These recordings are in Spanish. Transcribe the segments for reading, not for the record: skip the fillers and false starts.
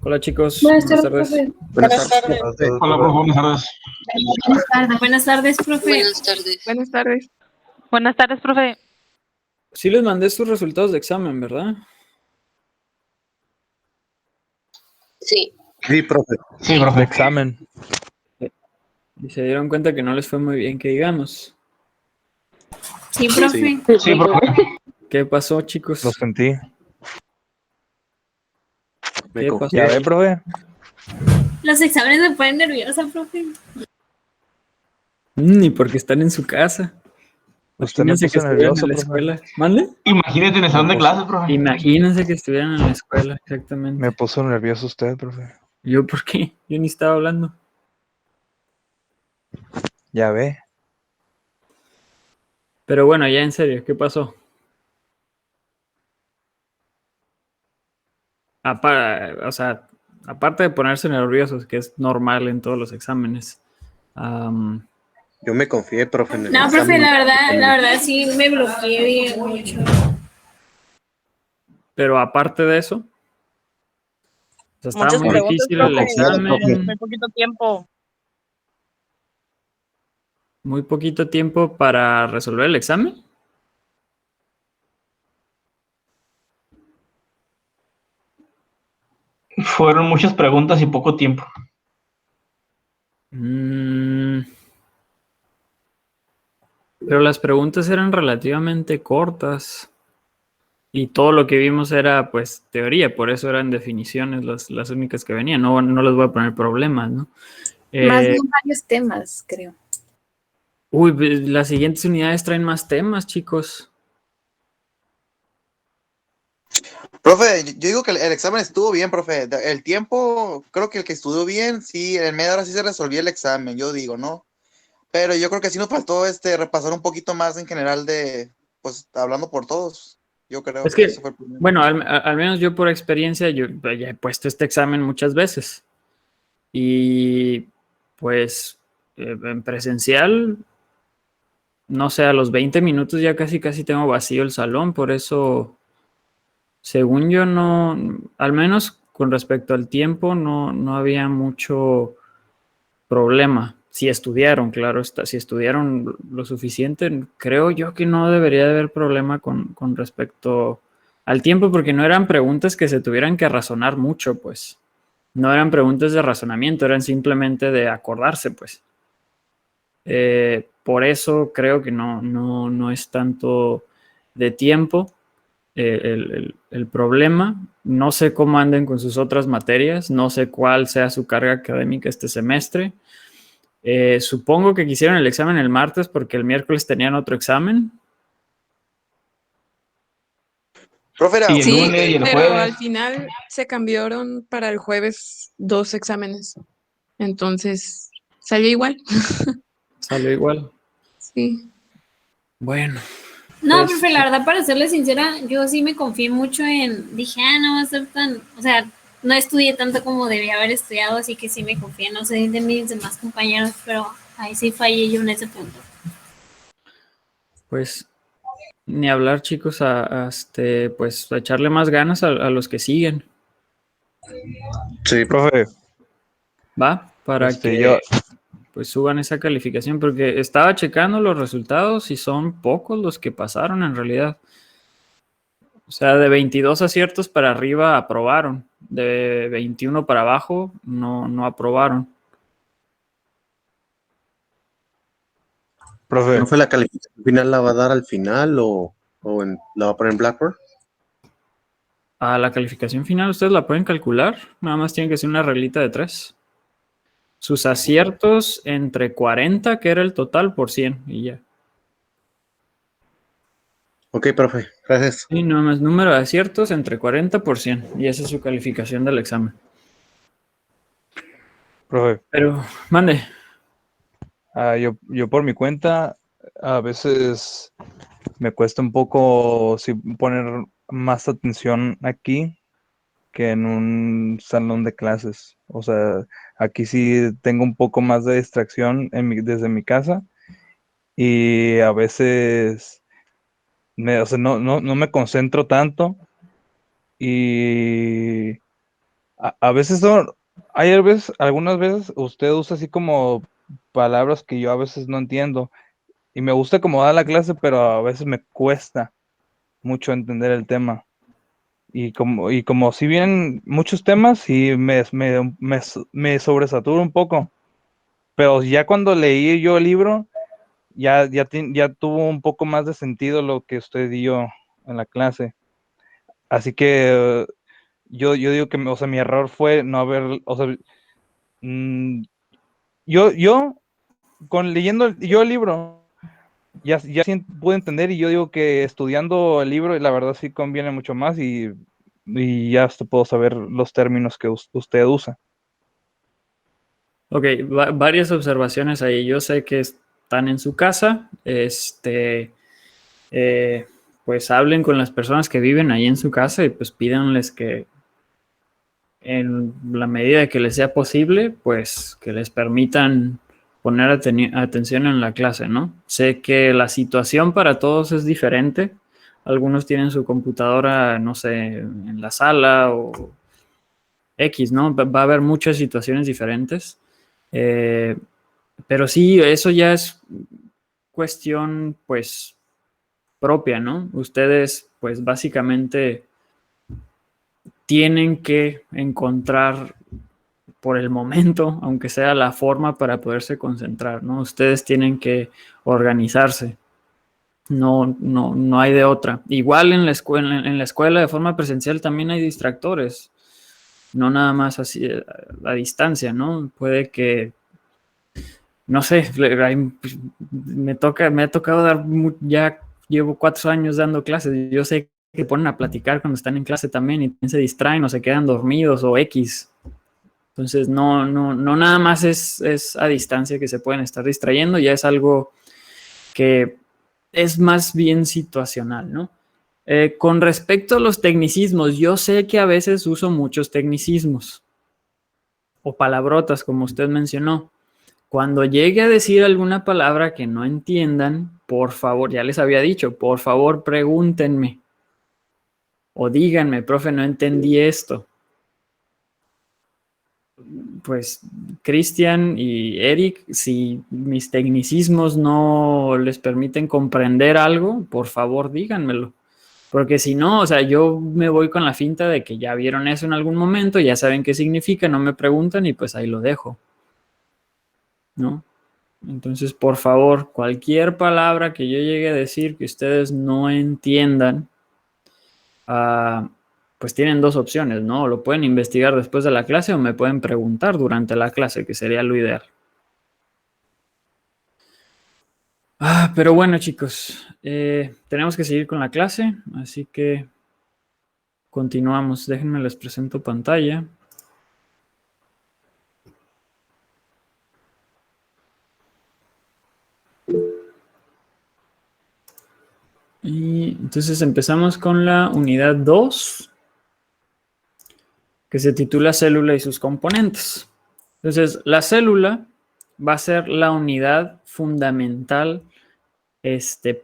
Hola chicos, Buenas buenas tardes, tardes. profe. Buenas tardes. Hola, profe, buenas tardes. Buenas tardes, profe. Buenas tardes. Buenas tardes. Buenas tardes, profe. Sí les mandé sus resultados de examen, ¿verdad? Sí. Sí, profe. Sí, De profe. examen. Y se dieron cuenta que no les fue muy bien, que digamos. Sí, profe. Sí, profe. ¿Qué pasó, Lo chicos? sentí. Me ¿Qué confié. Ya ve, profe. Los exámenes me ponen nerviosa, profe. Ni porque están en su casa. Usted me Imagínense que puso estuvieran nervioso, en la profe. escuela. ¿Mande? Imagínate en el salón de clases, profe. Imagínense que estuvieran en la escuela, exactamente. Me puso nervioso usted, profe. ¿Yo por qué? Yo ni estaba hablando. Ya ve. Pero bueno, ya en serio, ¿qué pasó? O sea, aparte de ponerse nerviosos, que es normal en todos los exámenes. Yo me confié, profe, en el No, profe, examen. la verdad sí me bloqueé bien mucho. Pero aparte de eso, o sea, estaba Muchas muy preguntas, difícil el profe. examen, Muy poquito tiempo. muy poquito tiempo para resolver el examen. Fueron muchas preguntas y poco tiempo. Pero las preguntas eran relativamente cortas y todo lo que vimos era pues teoría, por eso eran definiciones las únicas que venían. No les voy a poner problemas, ¿no? Más bien varios temas, creo. Las siguientes unidades traen más temas, chicos. Profe, yo digo que el examen estuvo bien, profe. El tiempo, creo que el que estudió bien, sí, en media hora sí se resolvió el examen, yo digo, ¿no? Pero yo creo que sí nos faltó repasar un poquito más en general pues, hablando por todos. Yo creo Es que que, eso fue el primero. bueno, al menos yo por experiencia, yo ya he puesto este examen muchas veces. Y pues en presencial, no sé, a los 20 minutos ya casi tengo vacío el salón, por eso, según yo, no, al menos con respecto al tiempo, no había mucho problema. Si estudiaron, claro está, si estudiaron lo suficiente, creo yo que no debería de haber problema con respecto al tiempo, porque no eran preguntas que se tuvieran que razonar mucho, pues. No eran preguntas de razonamiento, eran simplemente de acordarse, pues. Por eso creo que no es tanto de tiempo el problema. No sé cómo anden con sus otras materias, no sé cuál sea su carga académica este semestre. Supongo que quisieron el examen el martes porque el miércoles tenían otro examen. Profe, Y el Sí, lunes y el pero jueves. al final se cambiaron para el jueves 2 exámenes. Entonces, salió igual. Salió igual. Sí. Bueno, No, pues profe, la verdad, para serle sincera, yo sí me confié mucho dije, no va a ser tan, o sea, no estudié tanto como debía haber estudiado, así que sí me confié, no sé de mis demás compañeros, pero ahí sí fallé yo en ese punto. pues ni hablar, chicos, pues a echarle más ganas a los que siguen, Sí, Profe, ¿va? Para que yo, pues suban esa calificación, porque estaba checando los resultados y son pocos los que pasaron en realidad. O sea, de 22 aciertos para arriba aprobaron, de 21 para abajo no aprobaron. profe, ¿profe, la calificación final la va a dar al final la va a poner en Blackboard? A la calificación final ustedes la pueden calcular, nada más tienen que ser una reglita de 3. Sus aciertos entre 40, que era el total, por 100 y ya. Ok, profe, gracias. Y nada más número de aciertos entre 40 por 100 y esa es su calificación del examen. profe. Pero, mande. Yo por mi cuenta, a veces me cuesta un poco poner más atención aquí que en un salón de clases. O sea, aquí sí tengo un poco más de distracción desde mi casa y a veces o sea, no me concentro tanto y A veces algunas veces usted usa así como palabras que yo a veces no entiendo. Y me gusta cómo da la clase, pero a veces me cuesta mucho entender el tema. Y como si vienen muchos temas, y me sobresaturo un poco. Pero ya cuando leí yo el libro, ya tuvo un poco más de sentido lo que usted dio en la clase. Así que yo digo que, o sea, mi error fue no haber, o sea, yo leyendo yo el libro, ya sí pude entender, y yo digo que estudiando el libro, la verdad sí conviene mucho más, y ya hasta puedo saber los términos que usted usa. Ok, varias observaciones ahí. Yo sé que están en su casa, pues hablen con las personas que viven ahí en su casa y pues pídanles que en la medida que les sea posible, pues que les permitan poner atención en la clase, ¿no? Sé que la situación para todos es diferente. Algunos tienen su computadora, no sé, en la sala o X, ¿no? Va a haber muchas situaciones diferentes. Pero sí, eso ya es cuestión, pues, propia, ¿no? Ustedes, pues, básicamente tienen que encontrar por el momento, aunque sea la forma para poderse concentrar, ¿no? Ustedes tienen que organizarse. No hay de otra. Igual en la escuela de forma presencial también hay distractores. No nada más así a distancia, ¿no? Puede que, no sé, me ha tocado ya llevo 4 años dando clases. Yo sé que ponen a platicar cuando están en clase también y se distraen o se quedan dormidos o X. Entonces, no nada más es a distancia que se pueden estar distrayendo, ya es algo que es más bien situacional, ¿no? Con respecto a los tecnicismos, yo sé que a veces uso muchos tecnicismos o palabrotas, como usted mencionó. Cuando llegue a decir alguna palabra que no entiendan, por favor, ya les había dicho, por favor pregúntenme o díganme, profe, no entendí esto. Pues Cristian y Eric, si mis tecnicismos no les permiten comprender algo, por favor díganmelo. Porque si no, o sea, yo me voy con la finta de que ya vieron eso en algún momento, ya saben qué significa, no me preguntan y pues ahí lo dejo, ¿no? Entonces, por favor, cualquier palabra que yo llegue a decir que ustedes no entiendan, pues tienen 2 opciones, ¿no? Lo pueden investigar después de la clase o me pueden preguntar durante la clase, que sería lo ideal. Pero bueno, chicos, tenemos que seguir con la clase, así que continuamos. Déjenme les presento pantalla. Y entonces empezamos con la unidad 2, que se titula Célula y sus componentes. Entonces, la célula va a ser la unidad fundamental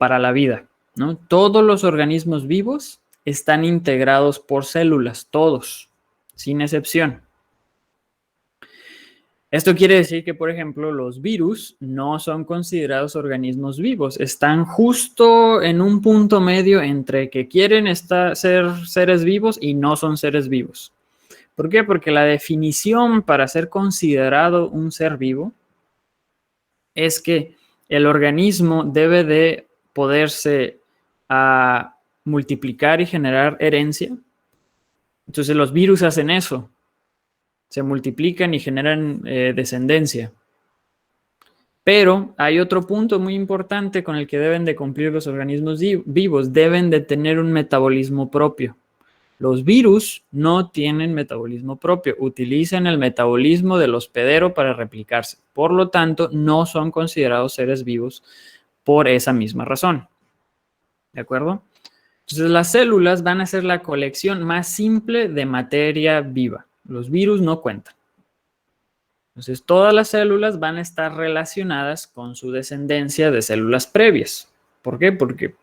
para la vida, ¿no? Todos los organismos vivos están integrados por células, todos, sin excepción. Esto quiere decir que, por ejemplo, los virus no son considerados organismos vivos, están justo en un punto medio entre que quieren ser seres vivos y no son seres vivos. ¿Por qué? Porque la definición para ser considerado un ser vivo es que el organismo debe de poderse multiplicar y generar herencia. Entonces los virus hacen eso. Se multiplican y generan descendencia. Pero hay otro punto muy importante con el que deben de cumplir los organismos vivos. Deben de tener un metabolismo propio. Los virus no tienen metabolismo propio. Utilizan el metabolismo del hospedero para replicarse. Por lo tanto, no son considerados seres vivos por esa misma razón. ¿De acuerdo? Entonces, las células van a ser la colección más simple de materia viva. Los virus no cuentan. Entonces, todas las células van a estar relacionadas con su descendencia de células previas. ¿Por qué? Porque,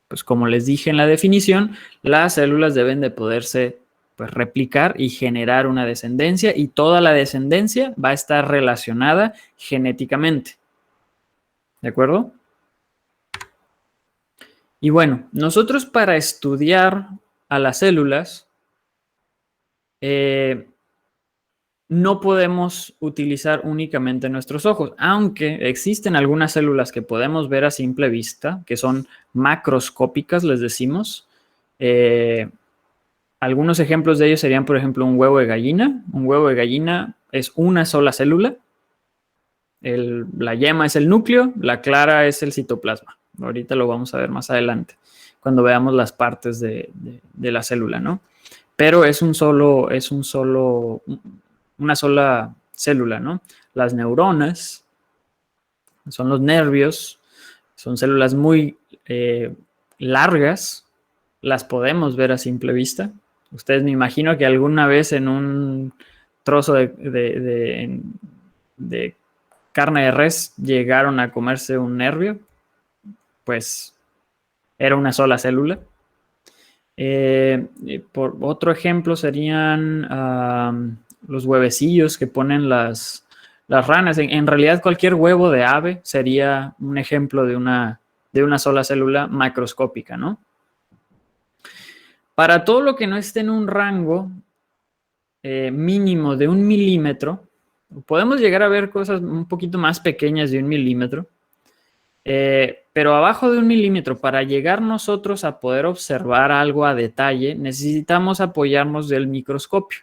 pues como les dije en la definición, las células deben de poderse pues replicar y generar una descendencia, y toda la descendencia va a estar relacionada genéticamente. ¿De acuerdo? Y bueno, nosotros para estudiar a las células no podemos utilizar únicamente nuestros ojos, aunque existen algunas células que podemos ver a simple vista, que son macroscópicas, les decimos. Algunos ejemplos de ellos serían, por ejemplo, un huevo de gallina. Un huevo de gallina es una sola célula. La yema es el núcleo, la clara es el citoplasma. Ahorita lo vamos a ver más adelante, cuando veamos las partes de la célula, ¿no? Pero es una sola célula, ¿no? Las neuronas son los nervios, son células muy largas, las podemos ver a simple vista. Ustedes me imagino que alguna vez en un trozo de carne de res llegaron a comerse un nervio, pues era una sola célula. Por otro ejemplo serían los huevecillos que ponen las ranas. En realidad cualquier huevo de ave sería un ejemplo de una sola célula macroscópica, ¿no? Para todo lo que no esté en un rango mínimo de 1 milímetro, podemos llegar a ver cosas un poquito más pequeñas de 1 milímetro, pero abajo de 1 milímetro, para llegar nosotros a poder observar algo a detalle, necesitamos apoyarnos del microscopio.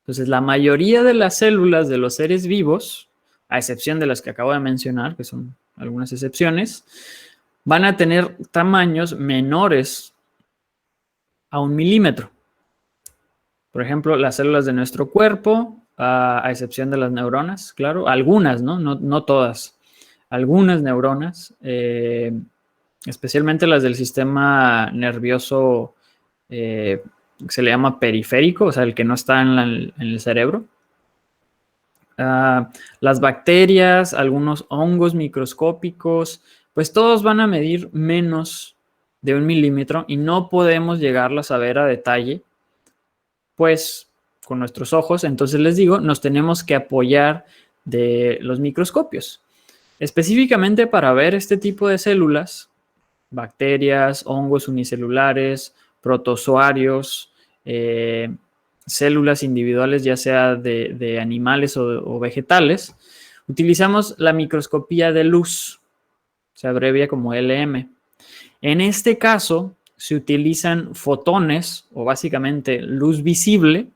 Entonces, la mayoría de las células de los seres vivos, a excepción de las que acabo de mencionar, que son algunas excepciones, van a tener tamaños menores a 1 milímetro. Por ejemplo, las células de nuestro cuerpo, a excepción de las neuronas, claro, algunas, ¿no? No todas. Algunas neuronas, especialmente las del sistema nervioso, se le llama periférico, o sea, el que no está en el cerebro. Las bacterias, algunos hongos microscópicos, pues todos van a medir menos de 1 milímetro y no podemos llegarlas a ver a detalle, pues con nuestros ojos. Entonces les digo, nos tenemos que apoyar de los microscopios. Específicamente para ver este tipo de células, bacterias, hongos unicelulares, protozoarios, células individuales, ya sea de animales o vegetales, utilizamos la microscopía de luz, se abrevia como LM. En este caso, se utilizan fotones, o básicamente luz visible,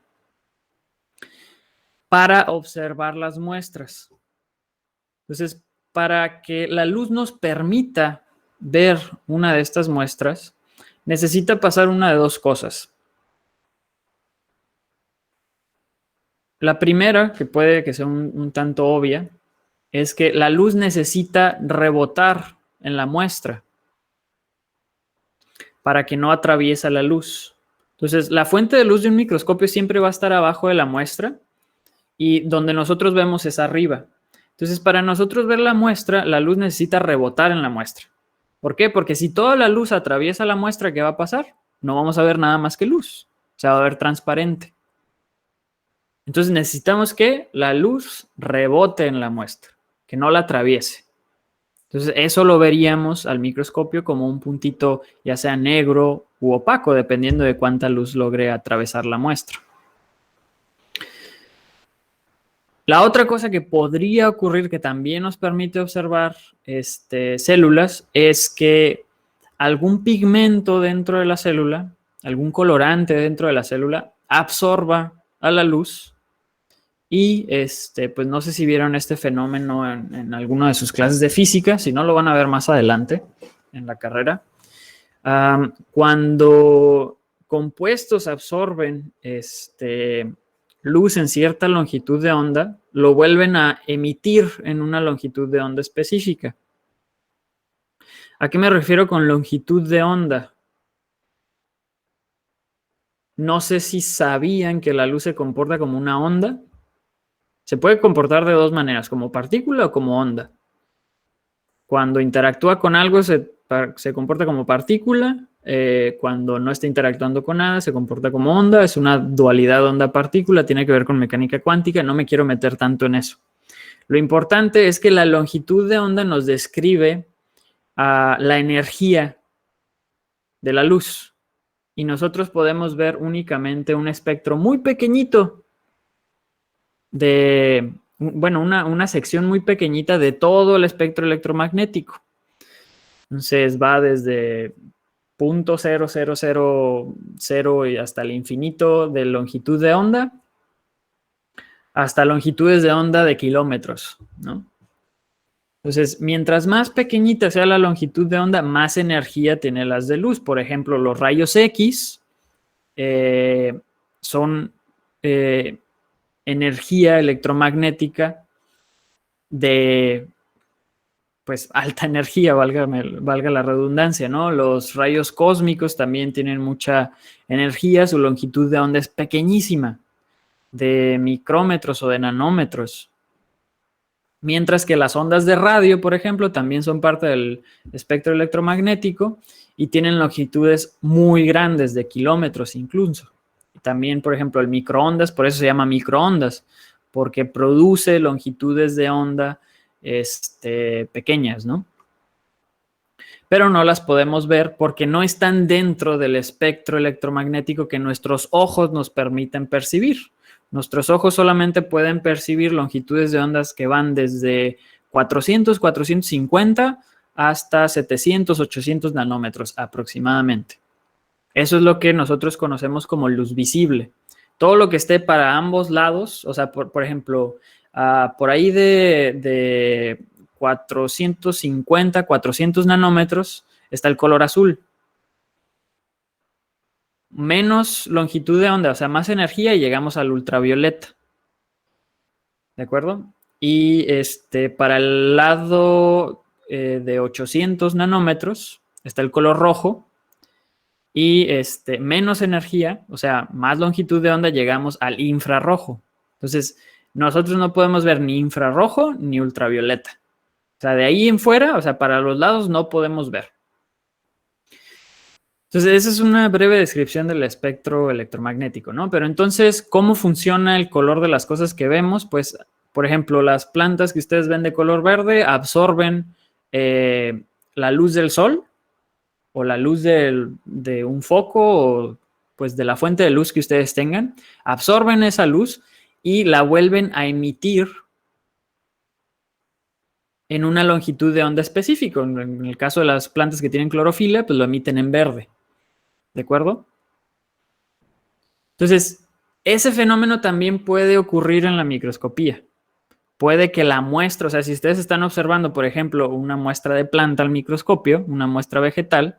para observar las muestras. Entonces, para que la luz nos permita ver una de estas muestras, necesita pasar una de dos cosas. La primera, que puede que sea un tanto obvia, es que la luz necesita rebotar en la muestra para que no atraviesa la luz. Entonces, la fuente de luz de un microscopio siempre va a estar abajo de la muestra y donde nosotros vemos es arriba. Entonces, para nosotros ver la muestra, la luz necesita rebotar en la muestra. ¿Por qué? Porque si toda la luz atraviesa la muestra, ¿qué va a pasar? No vamos a ver nada más que luz. Se va a ver transparente. Entonces, necesitamos que la luz rebote en la muestra, que no la atraviese. Entonces, eso lo veríamos al microscopio como un puntito, ya sea negro u opaco, dependiendo de cuánta luz logre atravesar la muestra. La otra cosa que podría ocurrir, que también nos permite observar células, es que algún pigmento dentro de la célula, algún colorante dentro de la célula, absorba a la luz. Y pues no sé si vieron este fenómeno en alguna de sus clases de física, si no lo van a ver más adelante en la carrera. Cuando compuestos absorben luz en cierta longitud de onda, lo vuelven a emitir en una longitud de onda específica. ¿A qué me refiero con longitud de onda? No sé si sabían que la luz se comporta como una onda. Se puede comportar de dos maneras, como partícula o como onda. Cuando interactúa con algo se comporta como partícula, cuando no está interactuando con nada, se comporta como onda, es una dualidad onda-partícula, tiene que ver con mecánica cuántica, no me quiero meter tanto en eso. Lo importante es que la longitud de onda nos describe la energía de la luz y nosotros podemos ver únicamente un espectro muy pequeñito una sección muy pequeñita de todo el espectro electromagnético. Entonces va desde 0.0000 y hasta el infinito de longitud de onda hasta longitudes de onda de kilómetros, ¿no? Entonces, mientras más pequeñita sea la longitud de onda, más energía tiene las de luz. Por ejemplo, los rayos X son energía electromagnética de pues alta energía, valga la redundancia, ¿no? Los rayos cósmicos también tienen mucha energía, su longitud de onda es pequeñísima, de micrómetros o de nanómetros. Mientras que las ondas de radio, por ejemplo, también son parte del espectro electromagnético y tienen longitudes muy grandes, de kilómetros incluso. También, por ejemplo, el microondas, por eso se llama microondas, porque produce longitudes de onda pequeñas, ¿no? Pero no las podemos ver porque no están dentro del espectro electromagnético que nuestros ojos nos permiten percibir. Nuestros ojos solamente pueden percibir longitudes de ondas que van desde 400, 450 hasta 700, 800 nanómetros aproximadamente. Eso es lo que nosotros conocemos como luz visible. Todo lo que esté para ambos lados, o sea, por ejemplo, por ahí de 450, 400 nanómetros está el color azul. Menos longitud de onda, o sea, más energía y llegamos al ultravioleta. ¿De acuerdo? Y para el lado de 800 nanómetros está el color rojo. Y menos energía, o sea, más longitud de onda, llegamos al infrarrojo. Entonces, nosotros no podemos ver ni infrarrojo ni ultravioleta. O sea, de ahí en fuera, o sea, para los lados no podemos ver. Entonces, esa es una breve descripción del espectro electromagnético, ¿no? Pero entonces, ¿cómo funciona el color de las cosas que vemos? Pues, por ejemplo, las plantas que ustedes ven de color verde absorben la luz del sol o la luz de un foco o pues de la fuente de luz que ustedes tengan, absorben esa luz y la vuelven a emitir en una longitud de onda específica. En el caso de las plantas que tienen clorofila, pues lo emiten en verde. ¿De acuerdo? Entonces, ese fenómeno también puede ocurrir en la microscopía. Puede que la muestra, o sea, si ustedes están observando, por ejemplo, una muestra de planta al microscopio, una muestra vegetal,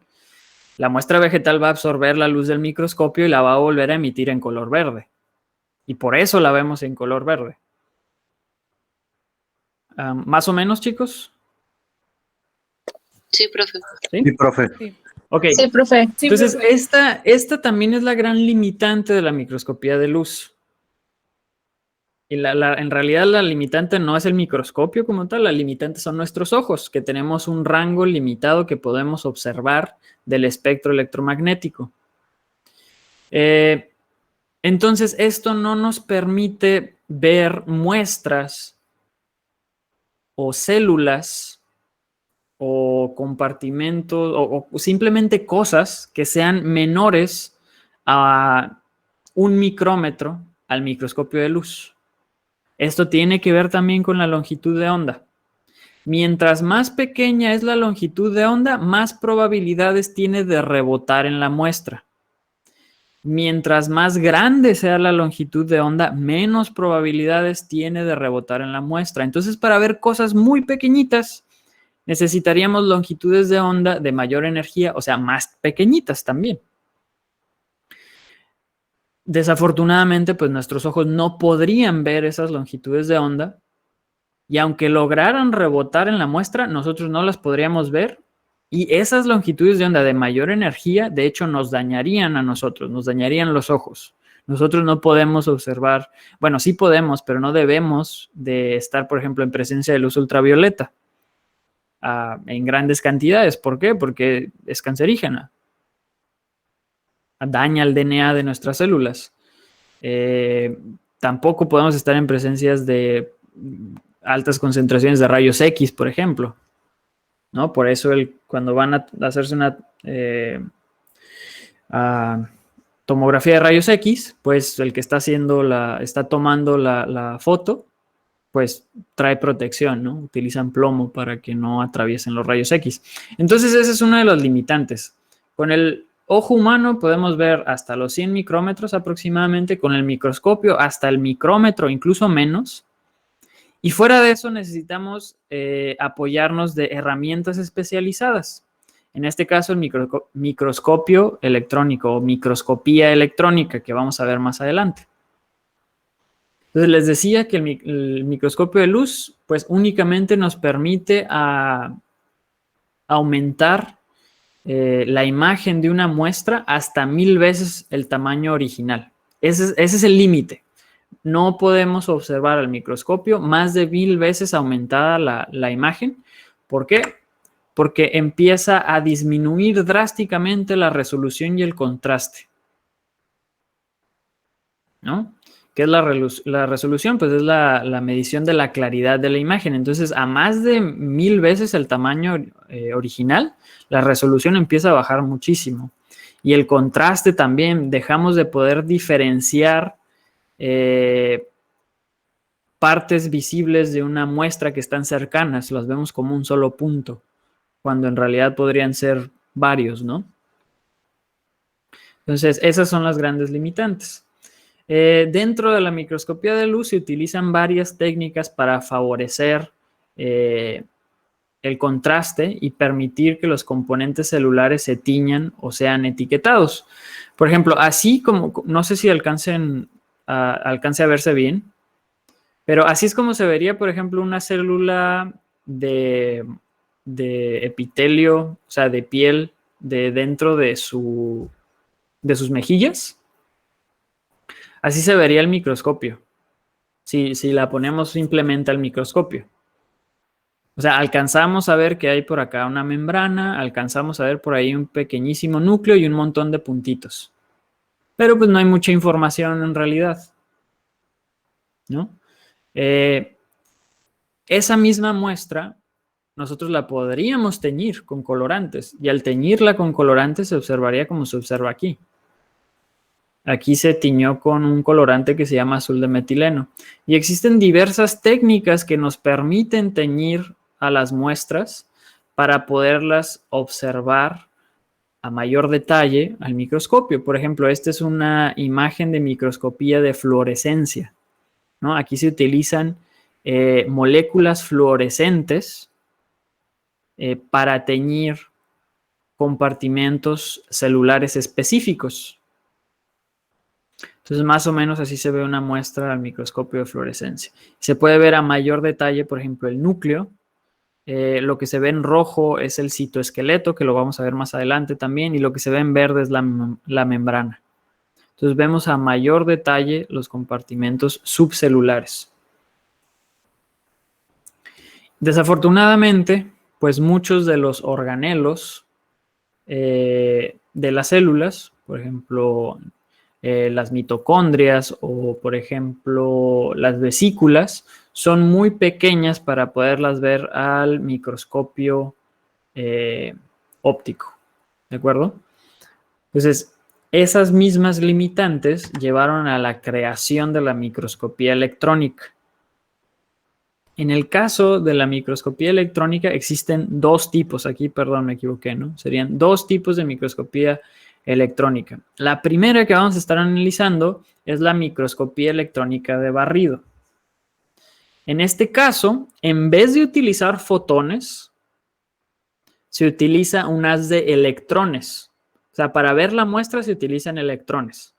la muestra vegetal va a absorber la luz del microscopio y la va a volver a emitir en color verde. Y por eso la vemos en color verde. ¿Más o menos, chicos? Sí, profe. ¿Sí? Sí, profe. Sí. Ok. Sí, profe. Sí, Entonces, profe. esta también es la gran limitante de la microscopía de luz. Y en realidad la limitante no es el microscopio como tal, la limitante son nuestros ojos, que tenemos un rango limitado que podemos observar del espectro electromagnético. Entonces, esto no nos permite ver muestras o células o compartimentos o simplemente cosas que sean menores a 1 micrómetro al microscopio de luz. Esto tiene que ver también con la longitud de onda. Mientras más pequeña es la longitud de onda, más probabilidades tiene de rebotar en la muestra. Mientras más grande sea la longitud de onda, menos probabilidades tiene de rebotar en la muestra. Entonces, para ver cosas muy pequeñitas, necesitaríamos longitudes de onda de mayor energía, o sea, más pequeñitas también. Desafortunadamente, pues nuestros ojos no podrían ver esas longitudes de onda y aunque lograran rebotar en la muestra, nosotros no las podríamos ver y esas longitudes de onda de mayor energía, de hecho, nos dañarían a nosotros, nos dañarían los ojos. Nosotros no podemos observar, bueno, sí podemos, pero no debemos de estar, por ejemplo, en presencia de luz ultravioleta en grandes cantidades. ¿Por qué? Porque es cancerígena. daña el DNA de nuestras células. Tampoco podemos estar en presencias de altas concentraciones de rayos X, por ejemplo, ¿no? Por eso cuando van a hacerse una tomografía de rayos X, pues el que está tomando la foto, pues trae protección, ¿no? Utilizan plomo para que no atraviesen los rayos X. Entonces, ese es uno de los limitantes. Con el ojo humano podemos ver hasta los 100 micrómetros aproximadamente, con el microscopio hasta el micrómetro, incluso menos. Y fuera de eso necesitamos apoyarnos de herramientas especializadas. En este caso, el microscopio electrónico o microscopía electrónica, que vamos a ver más adelante. Entonces, les decía que el microscopio de luz, pues únicamente nos permite aumentar la imagen de una muestra hasta 1000 veces el tamaño original. Ese es el límite. No podemos observar al microscopio más de 1000 veces aumentada la imagen. ¿Por qué? Porque empieza a disminuir drásticamente la resolución y el contraste, ¿no? ¿Qué es la resolución? Pues es la medición de la claridad de la imagen. Entonces, a más de 1000 veces el tamaño original, la resolución empieza a bajar muchísimo. Y el contraste también, dejamos de poder diferenciar partes visibles de una muestra que están cercanas, las vemos como un solo punto, cuando en realidad podrían ser varios, ¿no? Entonces, esas son las grandes limitantes. Dentro de la microscopía de luz se utilizan varias técnicas para favorecer el contraste y permitir que los componentes celulares se tiñan o sean etiquetados. Por ejemplo, así como, no sé si alcance a verse bien, pero así es como se vería, por ejemplo, una célula de epitelio, o sea, de piel dentro de sus mejillas. Así se vería el microscopio, si la ponemos simplemente al microscopio. O sea, alcanzamos a ver que hay por acá una membrana, alcanzamos a ver por ahí un pequeñísimo núcleo y un montón de puntitos. Pero pues no hay mucha información en realidad, ¿no? Esa misma muestra nosotros la podríamos teñir con colorantes y al teñirla con colorantes se observaría como se observa aquí. Aquí se tiñó con un colorante que se llama azul de metileno. Y existen diversas técnicas que nos permiten teñir a las muestras para poderlas observar a mayor detalle al microscopio. Por ejemplo, esta es una imagen de microscopía de fluorescencia, ¿no? Aquí se utilizan moléculas fluorescentes para teñir compartimentos celulares específicos. Entonces, más o menos así se ve una muestra al microscopio de fluorescencia. Se puede ver a mayor detalle, por ejemplo, el núcleo. Lo que se ve en rojo es el citoesqueleto, que lo vamos a ver más adelante también, y lo que se ve en verde es la membrana. Entonces, vemos a mayor detalle los compartimentos subcelulares. Desafortunadamente, pues muchos de los organelos de las células, por ejemplo, las mitocondrias o, por ejemplo, las vesículas, son muy pequeñas para poderlas ver al microscopio óptico, ¿de acuerdo? Entonces, esas mismas limitantes llevaron a la creación de la microscopía electrónica. En el caso de la microscopía electrónica existen dos tipos, aquí, perdón, me equivoqué, ¿no? Serían dos tipos de microscopía electrónica. La primera que vamos a estar analizando es la microscopía electrónica de barrido. En este caso, en vez de utilizar fotones, se utiliza un haz de electrones. O sea, para ver la muestra se utilizan electrones.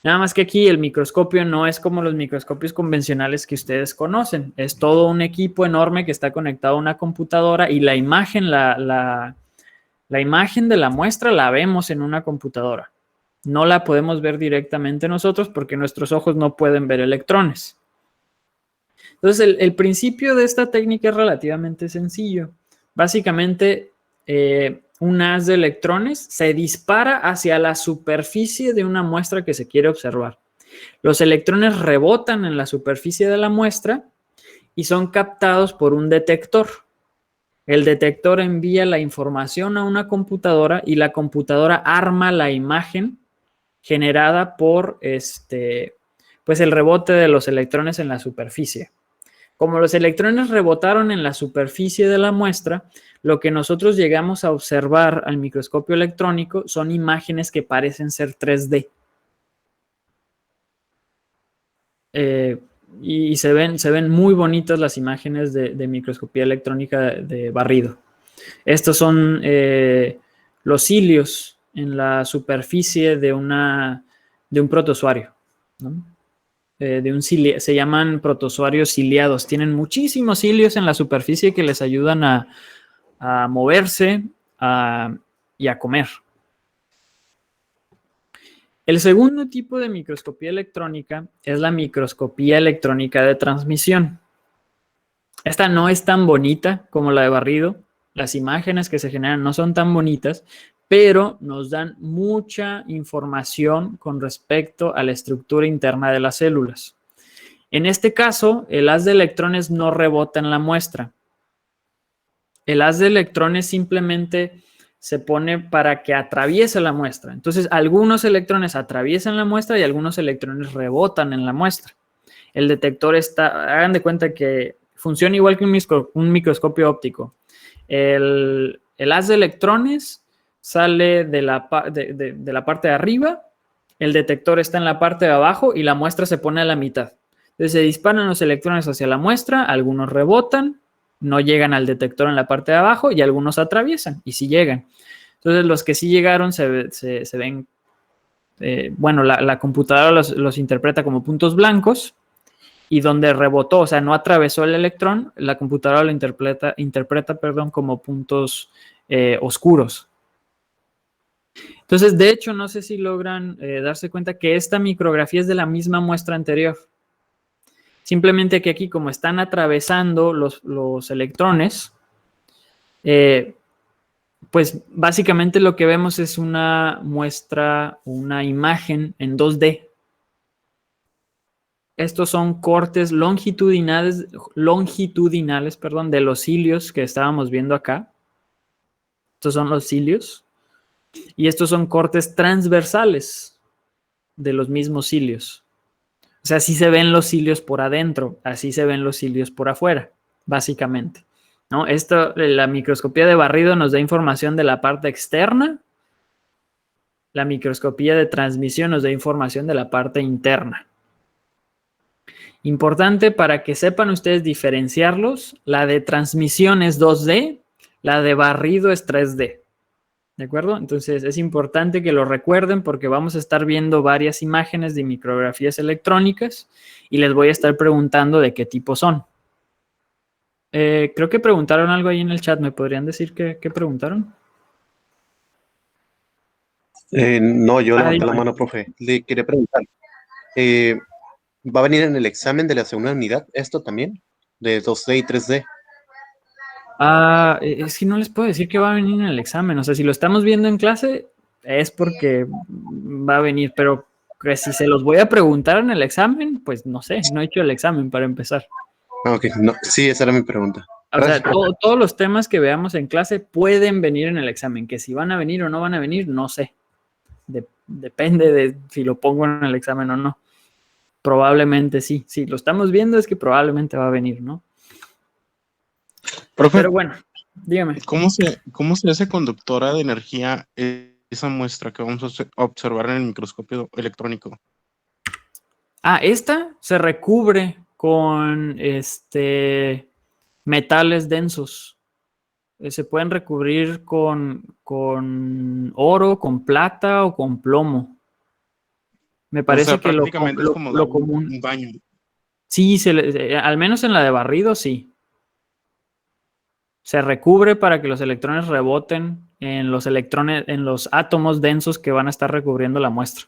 Nada más que aquí el microscopio no es como los microscopios convencionales que ustedes conocen. Es todo un equipo enorme que está conectado a una computadora y la imagen, la imagen de la muestra la vemos en una computadora. No la podemos ver directamente nosotros porque nuestros ojos no pueden ver electrones. Entonces, el principio de esta técnica es relativamente sencillo. Básicamente, un haz de electrones se dispara hacia la superficie de una muestra que se quiere observar. Los electrones rebotan en la superficie de la muestra y son captados por un detector. El detector envía la información a una computadora y la computadora arma la imagen generada por pues el rebote de los electrones en la superficie. Como los electrones rebotaron en la superficie de la muestra, lo que nosotros llegamos a observar al microscopio electrónico son imágenes que parecen ser 3D. Y se ven muy bonitas las imágenes de microscopía electrónica de barrido. Estos son los cilios en la superficie de un protozoario, ¿no? Se llaman protozoarios ciliados. Tienen muchísimos cilios en la superficie que les ayudan a moverse y a comer. El segundo tipo de microscopía electrónica es la microscopía electrónica de transmisión. Esta no es tan bonita como la de barrido. Las imágenes que se generan no son tan bonitas, pero nos dan mucha información con respecto a la estructura interna de las células. En este caso, el haz de electrones no rebota en la muestra. El haz de electrones simplemente se pone para que atraviese la muestra. Entonces, algunos electrones atraviesan la muestra y algunos electrones rebotan en la muestra. El detector hagan de cuenta que funciona igual que un microscopio óptico. El haz de electrones sale de la parte de arriba, el detector está en la parte de abajo y la muestra se pone a la mitad. Entonces se disparan los electrones hacia la muestra, algunos rebotan, no llegan al detector en la parte de abajo y algunos atraviesan y sí llegan. Entonces los que sí llegaron se ven, bueno, la computadora los interpreta como puntos blancos y donde rebotó, o sea, no atravesó el electrón, la computadora lo interpreta como puntos oscuros. Entonces, de hecho, no sé si logran darse cuenta que esta micrografía es de la misma muestra anterior. Simplemente que aquí, como están atravesando los electrones, pues básicamente lo que vemos es una muestra, una imagen en 2D. Estos son cortes longitudinales, de los cilios que estábamos viendo acá. Estos son los cilios. Y estos son cortes transversales de los mismos cilios. O sea, así se ven los cilios por adentro, así se ven los cilios por afuera, básicamente, ¿no? La microscopía de barrido nos da información de la parte externa. La microscopía de transmisión nos da información de la parte interna. Importante para que sepan ustedes diferenciarlos, la de transmisión es 2D, la de barrido es 3D. ¿De acuerdo? Entonces es importante que lo recuerden porque vamos a estar viendo varias imágenes de micrografías electrónicas y les voy a estar preguntando de qué tipo son. Creo que preguntaron algo ahí en el chat. ¿Me podrían decir qué preguntaron? No, yo levanté la mano, profe. Le quería preguntar. ¿Va a venir en el examen de la segunda unidad esto también? ¿De 2D y 3D? Es que no les puedo decir que va a venir en el examen. O sea, si lo estamos viendo en clase es porque va a venir, pero que si se los voy a preguntar en el examen, pues no sé, no he hecho el examen para empezar. Ok, no, sí, esa era mi pregunta. O sea, todos los temas que veamos en clase pueden venir en el examen. Que si van a venir o no van a venir, no sé. Depende de si lo pongo en el examen o no. Probablemente sí. Si lo estamos viendo es que probablemente va a venir, ¿no? Profe, pero bueno, dígame. ¿Cómo se hace conductora de energía esa muestra que vamos a observar en el microscopio electrónico? Esta se recubre con metales densos. Se pueden recubrir con oro, con plata o con plomo. Me parece, o sea, que prácticamente es como lo común. Un baño. Sí, al menos en la de barrido, sí. Se recubre para que los electrones reboten en los átomos densos que van a estar recubriendo la muestra.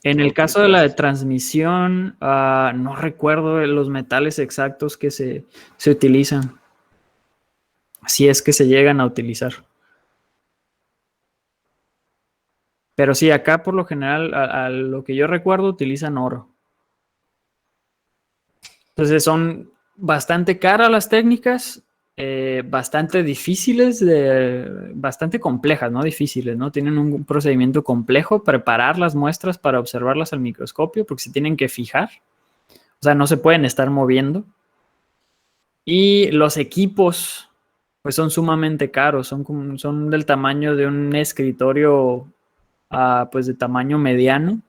En el caso de la de transmisión, no recuerdo los metales exactos que se utilizan, si es que se llegan a utilizar. Pero sí, acá por lo general, a lo que yo recuerdo, utilizan oro. Entonces son bastante caras las técnicas, bastante difíciles, bastante complejas, no difíciles, ¿no? Tienen un procedimiento complejo, preparar las muestras para observarlas al microscopio, porque se tienen que fijar, o sea, no se pueden estar moviendo. Y los equipos, pues son sumamente caros, son del tamaño de un escritorio, pues de tamaño mediano.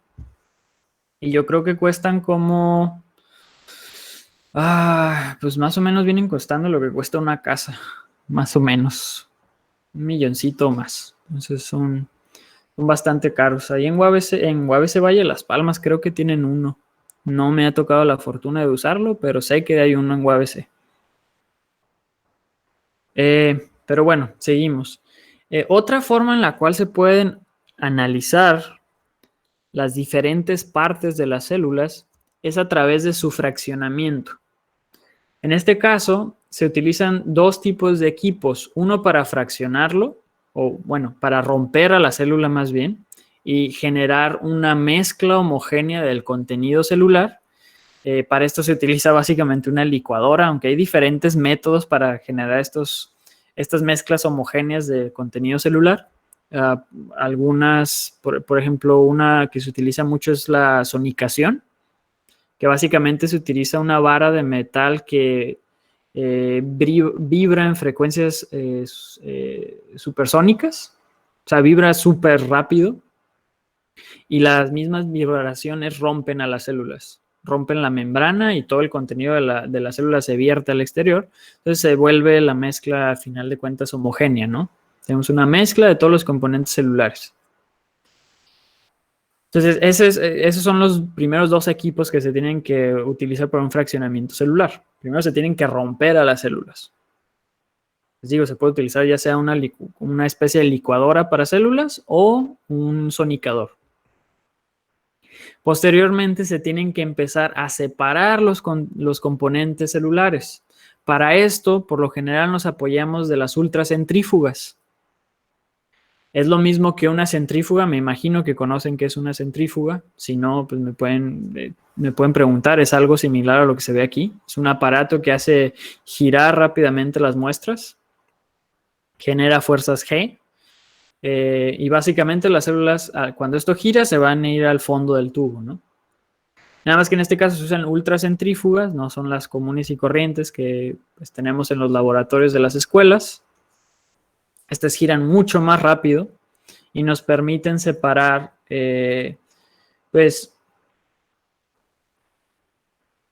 Y yo creo que cuestan como... pues más o menos vienen costando lo que cuesta una casa, más o menos, $1 milloncito más. Entonces son bastante caros. Ahí en UABC Valle de Las Palmas creo que tienen uno. No me ha tocado la fortuna de usarlo, pero sé que hay uno en UABC. Pero bueno, seguimos. Otra forma en la cual se pueden analizar las diferentes partes de las células es a través de su fraccionamiento. En este caso, se utilizan dos tipos de equipos, uno para fraccionarlo, o bueno, para romper a la célula más bien, y generar una mezcla homogénea del contenido celular. Para esto se utiliza básicamente una licuadora, aunque hay diferentes métodos para generar estas mezclas homogéneas de contenido celular. Algunas, por ejemplo, una que se utiliza mucho es la sonicación, que básicamente se utiliza una vara de metal que vibra en frecuencias supersónicas, o sea, vibra súper rápido, y las mismas vibraciones rompen a las células, rompen la membrana y todo el contenido de la célula se vierte al exterior. Entonces se vuelve la mezcla, a final de cuentas, homogénea, ¿no? Tenemos una mezcla de todos los componentes celulares. Entonces, esos son los primeros dos equipos que se tienen que utilizar para un fraccionamiento celular. Primero se tienen que romper a las células. Les digo, se puede utilizar ya sea una especie de licuadora para células o un sonicador. Posteriormente se tienen que empezar a separar los componentes celulares. Para esto, por lo general, nos apoyamos de las ultracentrífugas. Es lo mismo que una centrífuga, me imagino que conocen qué es una centrífuga. Si no, pues me pueden preguntar, es algo similar a lo que se ve aquí. Es un aparato que hace girar rápidamente las muestras, genera fuerzas G, y básicamente las células, cuando esto gira, se van a ir al fondo del tubo, ¿no? Nada más que en este caso se usan ultracentrífugas, no son las comunes y corrientes que pues, tenemos en los laboratorios de las escuelas. Estas giran mucho más rápido y nos permiten separar, pues,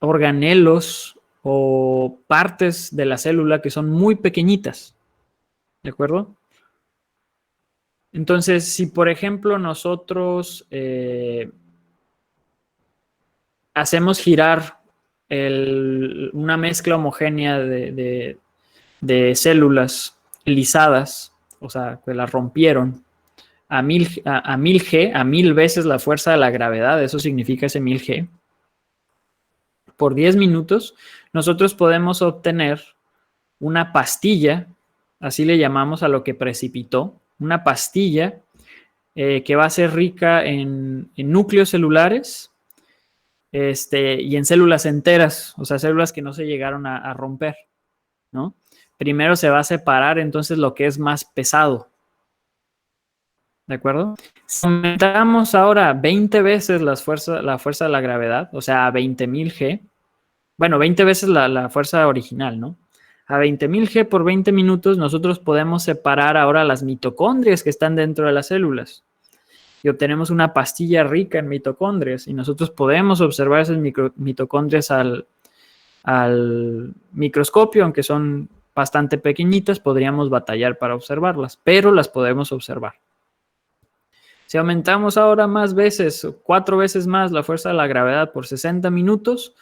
organelos o partes de la célula que son muy pequeñitas. ¿De acuerdo? Entonces, si por ejemplo nosotros hacemos girar una mezcla homogénea de células lisadas, o sea, que las rompieron a 1000 G, a 1000 veces la fuerza de la gravedad, eso significa ese 1000 G, por 10 minutos, nosotros podemos obtener una pastilla, así le llamamos a lo que precipitó, una pastilla que va a ser rica en núcleos celulares y en células enteras, o sea, células que no se llegaron a romper, ¿no? Primero se va a separar entonces lo que es más pesado. ¿De acuerdo? Si aumentamos ahora 20 veces la fuerza de la gravedad, o sea, a 20.000 G, bueno, 20 veces la fuerza original, ¿no? A 20.000 G por 20 minutos nosotros podemos separar ahora las mitocondrias que están dentro de las células y obtenemos una pastilla rica en mitocondrias y nosotros podemos observar esas mitocondrias al microscopio, aunque son bastante pequeñitas, podríamos batallar para observarlas, pero las podemos observar. Si aumentamos ahora más veces, 4 veces más la fuerza de la gravedad por 60 minutos,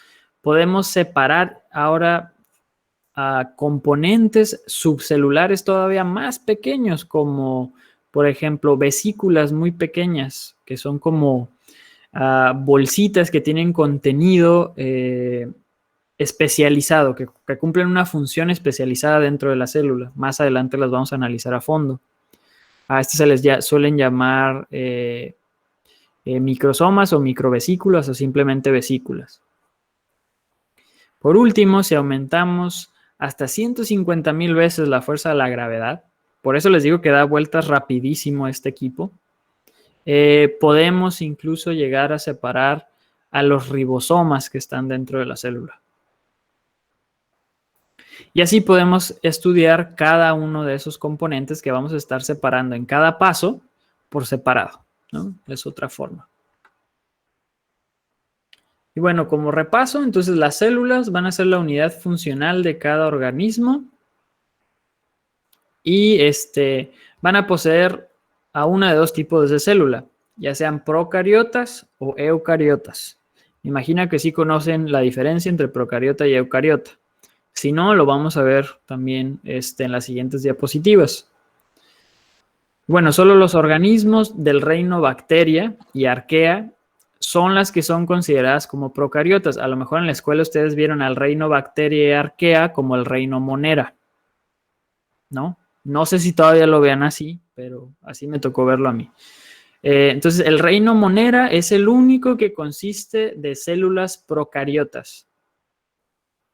podemos separar ahora componentes subcelulares todavía más pequeños, como por ejemplo vesículas muy pequeñas, que son como bolsitas que tienen contenido especializado, que cumplen una función especializada dentro de la célula. Más adelante las vamos a analizar a fondo. A estas se les suelen llamar microsomas o microvesículas o simplemente vesículas. Por último, si aumentamos hasta 150,000 veces la fuerza de la gravedad, por eso les digo que da vueltas rapidísimo este equipo, podemos incluso llegar a separar a los ribosomas que están dentro de la célula. Y así podemos estudiar cada uno de esos componentes que vamos a estar separando en cada paso por separado, ¿no? Es otra forma. Y bueno, como repaso, entonces las células van a ser la unidad funcional de cada organismo y van a poseer a uno de dos tipos de célula, ya sean procariotas o eucariotas. Imagina que sí conocen la diferencia entre procariota y eucariota. Si no, lo vamos a ver también en las siguientes diapositivas. Bueno, solo los organismos del reino bacteria y arquea son las que son consideradas como procariotas. A lo mejor en la escuela ustedes vieron al reino bacteria y arquea como el reino monera, ¿no? No sé si todavía lo vean así, pero así me tocó verlo a mí. Entonces, el reino monera es el único que consiste de células procariotas.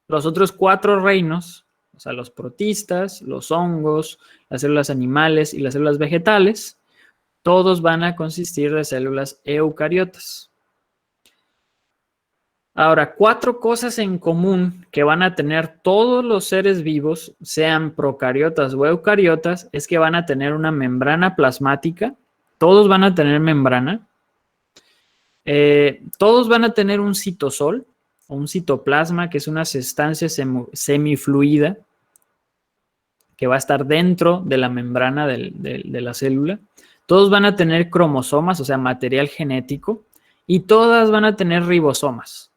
Los otros 4 reinos, o sea, los protistas, los hongos, las células animales y las células vegetales, todos van a consistir de células eucariotas. Ahora, 4 cosas en común que van a tener todos los seres vivos, sean procariotas o eucariotas, es que van a tener una membrana plasmática. Todos van a tener membrana. Todos van a tener un citosol o un citoplasma, que es una sustancia semifluida que va a estar dentro de la membrana de la célula. Todos van a tener cromosomas, o sea, material genético, y todas van a tener ribosomas,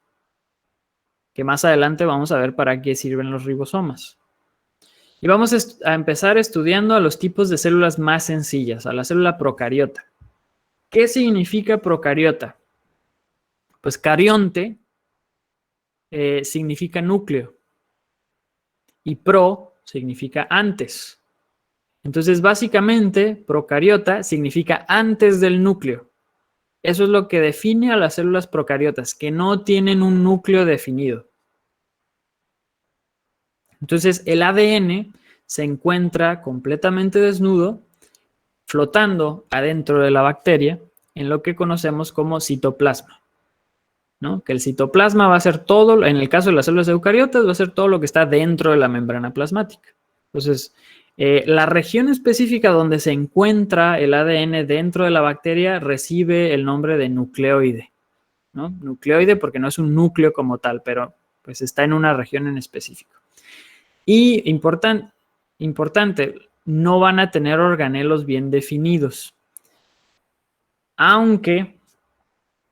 que más adelante vamos a ver para qué sirven los ribosomas. Y vamos a empezar estudiando a los tipos de células más sencillas, a la célula procariota. ¿Qué significa procariota? Pues carionte significa núcleo y pro significa antes. Entonces, básicamente, procariota significa antes del núcleo. Eso es lo que define a las células procariotas, que no tienen un núcleo definido. Entonces, el ADN se encuentra completamente desnudo, flotando adentro de la bacteria, en lo que conocemos como citoplasma, ¿no? Que el citoplasma va a ser todo, en el caso de las células eucariotas, va a ser todo lo que está dentro de la membrana plasmática. Entonces, la región específica donde se encuentra el ADN dentro de la bacteria recibe el nombre de nucleoide, ¿no? Nucleoide porque no es un núcleo como tal, pero pues está en una región en específico. Y importante, no van a tener organelos bien definidos. Aunque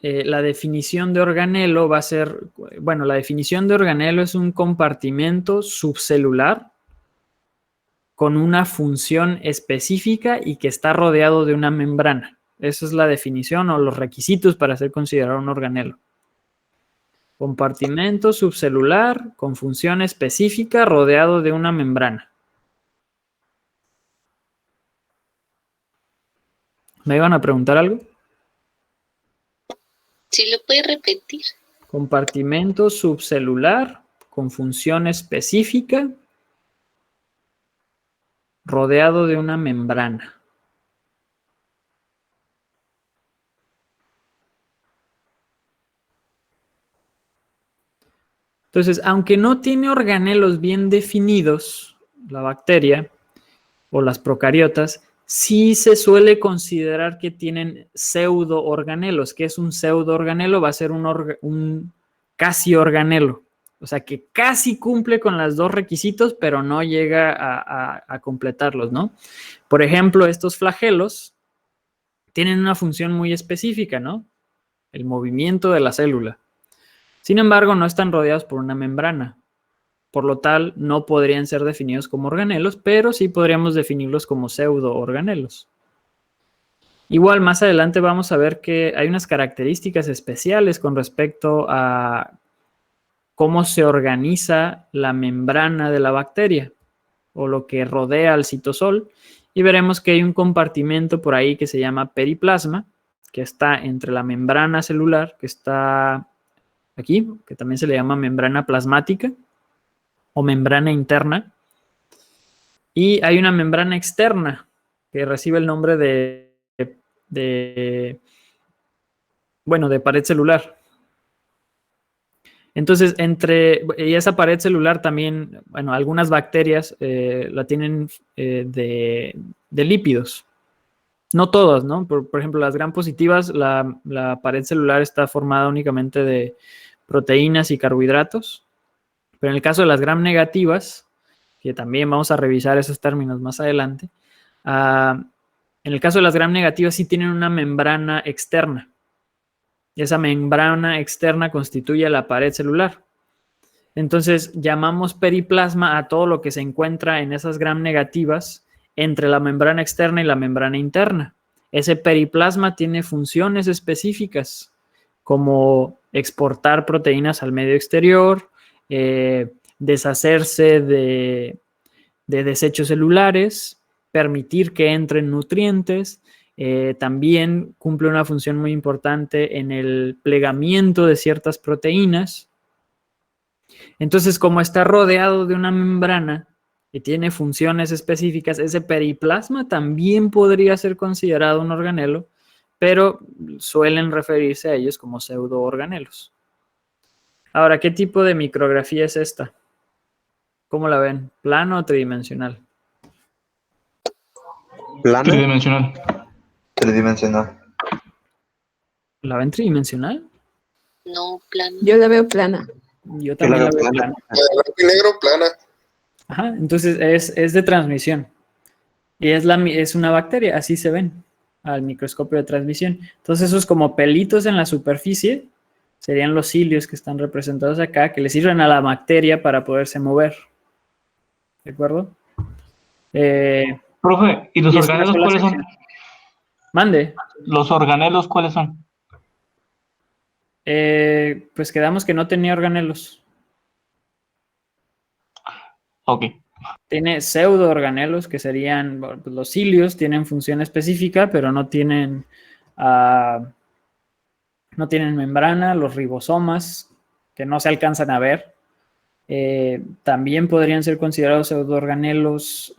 la definición de organelo va a ser, bueno, la definición de organelo es un compartimento subcelular con una función específica y que está rodeado de una membrana. Esa es la definición o los requisitos para ser considerado un organelo. Compartimento subcelular con función específica rodeado de una membrana. ¿Me iban a preguntar algo? ¿Sí lo puede repetir? Compartimento subcelular con función específica rodeado de una membrana. Entonces, aunque no tiene organelos bien definidos, la bacteria o las procariotas, sí se suele considerar que tienen pseudoorganelos. ¿Qué es un pseudoorganelo? Va a ser un casi organelo. O sea, que casi cumple con los 2 requisitos, pero no llega a completarlos, ¿no? Por ejemplo, estos flagelos tienen una función muy específica, ¿no? El movimiento de la célula. Sin embargo, no están rodeados por una membrana. Por lo tal, no podrían ser definidos como organelos, pero sí podríamos definirlos como pseudoorganelos. Igual más adelante vamos a ver que hay unas características especiales con respecto a cómo se organiza la membrana de la bacteria o lo que rodea al citosol, y veremos que hay un compartimento por ahí que se llama periplasma, que está entre la membrana celular, que está aquí, que también se le llama membrana plasmática o membrana interna, y hay una membrana externa que recibe el nombre de pared celular. Entonces, y esa pared celular también, bueno, algunas bacterias la tienen de lípidos. No todas, ¿no? Por ejemplo, las gram positivas, la pared celular está formada únicamente de proteínas y carbohidratos. Pero en el caso de las gram negativas, que también vamos a revisar esos términos más adelante, en el caso de las gram negativas sí tienen una membrana externa. Esa membrana externa constituye la pared celular. Entonces, llamamos periplasma a todo lo que se encuentra en esas gram negativas entre la membrana externa y la membrana interna. Ese periplasma tiene funciones específicas, como exportar proteínas al medio exterior, deshacerse de desechos celulares, permitir que entren nutrientes. También cumple una función muy importante en el plegamiento de ciertas proteínas. Entonces, como está rodeado de una membrana y tiene funciones específicas, ese periplasma también podría ser considerado un organelo, pero suelen referirse a ellos como pseudoorganelos. Ahora, ¿qué tipo de micrografía es esta? ¿Cómo la ven? ¿Plano o tridimensional? ¿Plano? Tridimensional. Tridimensional. ¿La ven tridimensional? No, plano. Yo la veo plana. Yo también la veo plana. Blanco y negro, plana. Ajá, entonces es de transmisión. Y es una bacteria, así se ven al microscopio de transmisión. Entonces esos como pelitos en la superficie serían los cilios que están representados acá, que le sirven a la bacteria para poderse mover. ¿De acuerdo? Profe, ¿y los organelos cuáles son? Mande. ¿Los organelos cuáles son? Pues quedamos que no tenía organelos. Ok. Tiene pseudoorganelos, que serían los cilios, tienen función específica, pero no tienen membrana. Los ribosomas, que no se alcanzan a ver, también podrían ser considerados pseudoorganelos.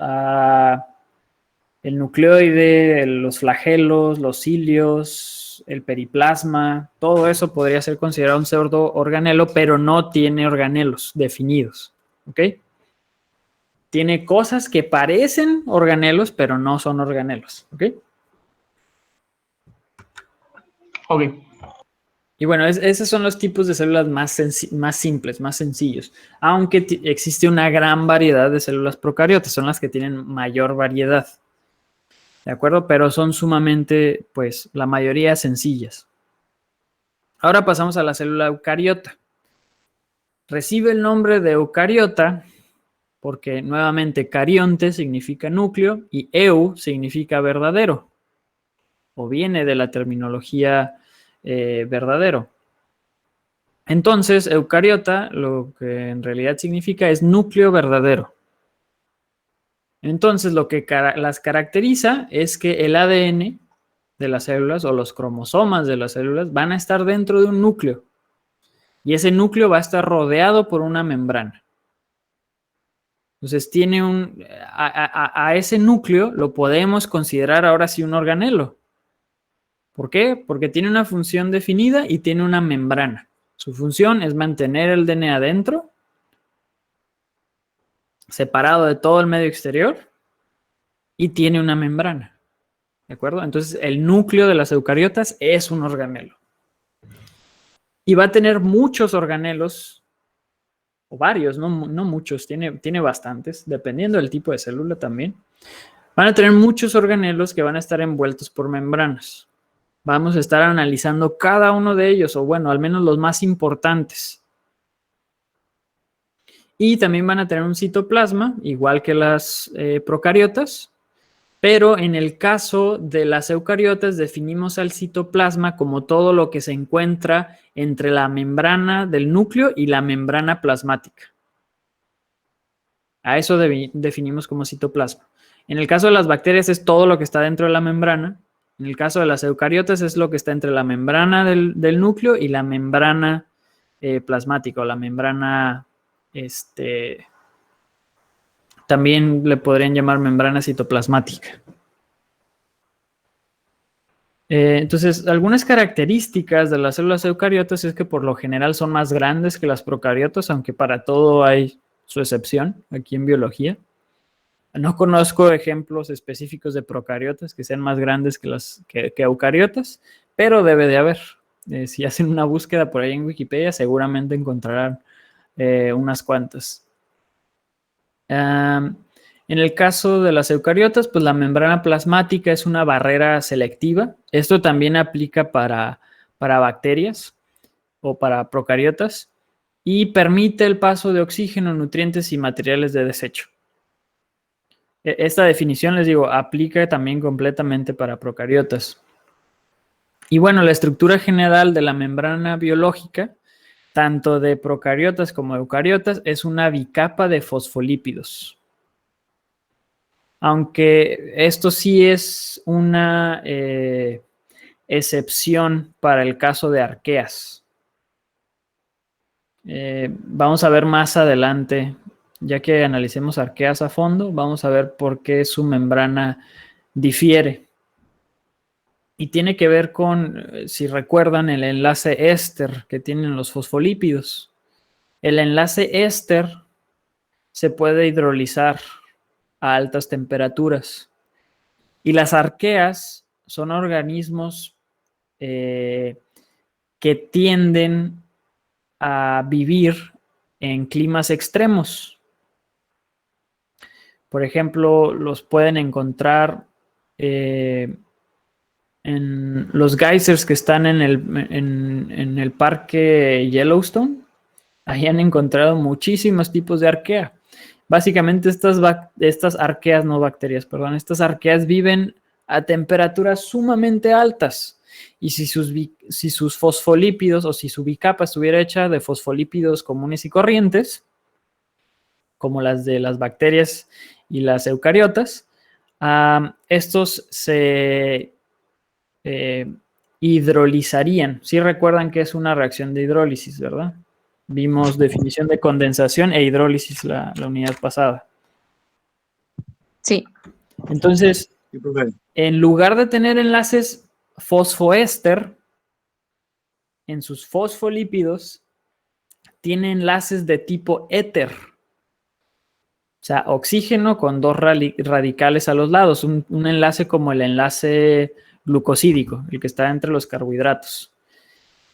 El nucleoide, los flagelos, los cilios, el periplasma, todo eso podría ser considerado un pseudoorganelo, pero no tiene organelos definidos. ¿Ok? Tiene cosas que parecen organelos, pero no son organelos. ¿Ok? Ok. Y bueno, esos son los tipos de células más simples, más sencillos. Aunque existe una gran variedad de células procariotas, son las que tienen mayor variedad. ¿De acuerdo? Pero son sumamente, pues, la mayoría sencillas. Ahora pasamos a la célula eucariota. Recibe el nombre de eucariota porque nuevamente carionte significa núcleo y eu significa verdadero, o viene de la terminología verdadero. Entonces, eucariota lo que en realidad significa es núcleo verdadero. Entonces, lo que las caracteriza es que el ADN de las células o los cromosomas de las células van a estar dentro de un núcleo y ese núcleo va a estar rodeado por una membrana. Entonces, a ese núcleo lo podemos considerar ahora sí un organelo. ¿Por qué? Porque tiene una función definida y tiene una membrana. Su función es mantener el DNA dentro, separado de todo el medio exterior, y tiene una membrana. ¿De acuerdo? Entonces, el núcleo de las eucariotas es un organelo. Y va a tener muchos organelos, o varios, no muchos, tiene bastantes, dependiendo del tipo de célula también. Van a tener muchos organelos que van a estar envueltos por membranas. Vamos a estar analizando cada uno de ellos, o bueno, al menos los más importantes. Y también van a tener un citoplasma, igual que las procariotas, Pero en el caso de las eucariotas definimos al citoplasma como todo lo que se encuentra entre la membrana del núcleo y la membrana plasmática. A eso definimos como citoplasma. En el caso de las bacterias es todo lo que está dentro de la membrana. En el caso de las eucariotas es lo que está entre la membrana del núcleo y la membrana plasmática o la membrana, también le podrían llamar membrana citoplasmática. Entonces, algunas características de las células eucariotas es que por lo general son más grandes que las procariotas, aunque para todo hay su excepción aquí en biología. No conozco ejemplos específicos de procariotas que sean más grandes que eucariotas, pero debe de haber. Si hacen una búsqueda por ahí en Wikipedia, seguramente encontrarán unas cuantas. En el caso de las eucariotas, pues la membrana plasmática es una barrera selectiva. Esto también aplica para bacterias o para procariotas y permite el paso de oxígeno, nutrientes y materiales de desecho. Esta definición, les digo, aplica también completamente para procariotas. Y bueno, la estructura general de la membrana biológica, tanto de procariotas como eucariotas, es una bicapa de fosfolípidos. Aunque esto sí es una excepción para el caso de arqueas. Vamos a ver más adelante, ya que analicemos arqueas a fondo, vamos a ver por qué su membrana difiere. Y tiene que ver con, si recuerdan, el enlace éster que tienen los fosfolípidos. El enlace éster se puede hidrolizar a altas temperaturas. Y las arqueas son organismos que tienden a vivir en climas extremos. Por ejemplo, los pueden encontrar en los geysers que están en el parque Yellowstone. Ahí han encontrado muchísimos tipos de arquea. Básicamente estas arqueas, no bacterias, perdón, estas arqueas viven a temperaturas sumamente altas. Y si sus fosfolípidos o si su bicapa estuviera hecha de fosfolípidos comunes y corrientes, como las de las bacterias y las eucariotas, estos se hidrolizarían. Sí recuerdan que es una reacción de hidrólisis, ¿verdad? Vimos definición de condensación e hidrólisis la unidad pasada. Sí. Entonces, en lugar de tener enlaces fosfoéster, en sus fosfolípidos, tiene enlaces de tipo éter. O sea, oxígeno con dos radicales a los lados. Un enlace como el enlace glucosídico, el que está entre los carbohidratos.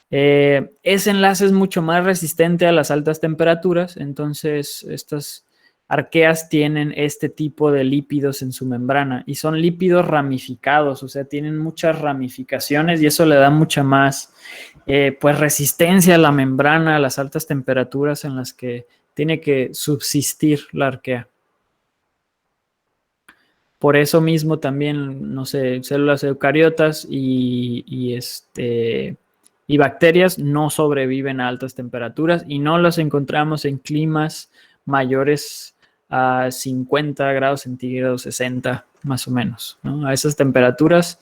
Ese enlace es mucho más resistente a las altas temperaturas, entonces estas arqueas tienen este tipo de lípidos en su membrana y son lípidos ramificados, o sea, tienen muchas ramificaciones y eso le da mucha más pues resistencia a la membrana, a las altas temperaturas en las que tiene que subsistir la arquea. Por eso mismo también, no sé, células eucariotas y bacterias no sobreviven a altas temperaturas y no las encontramos en climas mayores a 50 grados centígrados, 60 más o menos, ¿no? A esas temperaturas,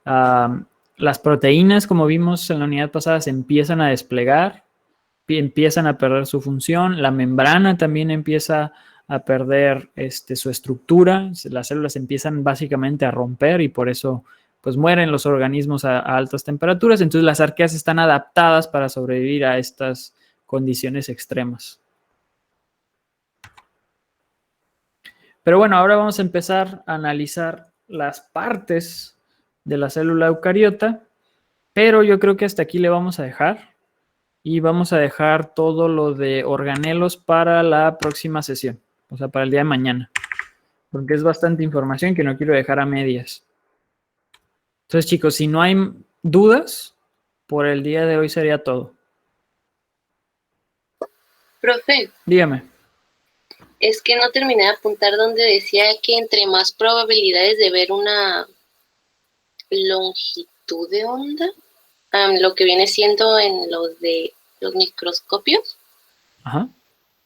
las proteínas, como vimos en la unidad pasada, se empiezan a desplegar, empiezan a perder su función, la membrana también empieza a perder su estructura, las células empiezan básicamente a romper y por eso pues mueren los organismos a altas temperaturas. Entonces las arqueas están adaptadas para sobrevivir a estas condiciones extremas. Pero bueno, ahora vamos a empezar a analizar las partes de la célula eucariota, pero yo creo que hasta aquí le vamos a dejar y vamos a dejar todo lo de organelos para la próxima sesión, o sea, para el día de mañana, porque es bastante información que no quiero dejar a medias. Entonces, chicos, si no hay dudas, por el día de hoy sería todo. Profe, Dígame. Es que no terminé de apuntar donde decía que entre más probabilidades de ver una longitud de onda, lo que viene siendo en los de los microscopios. Ajá.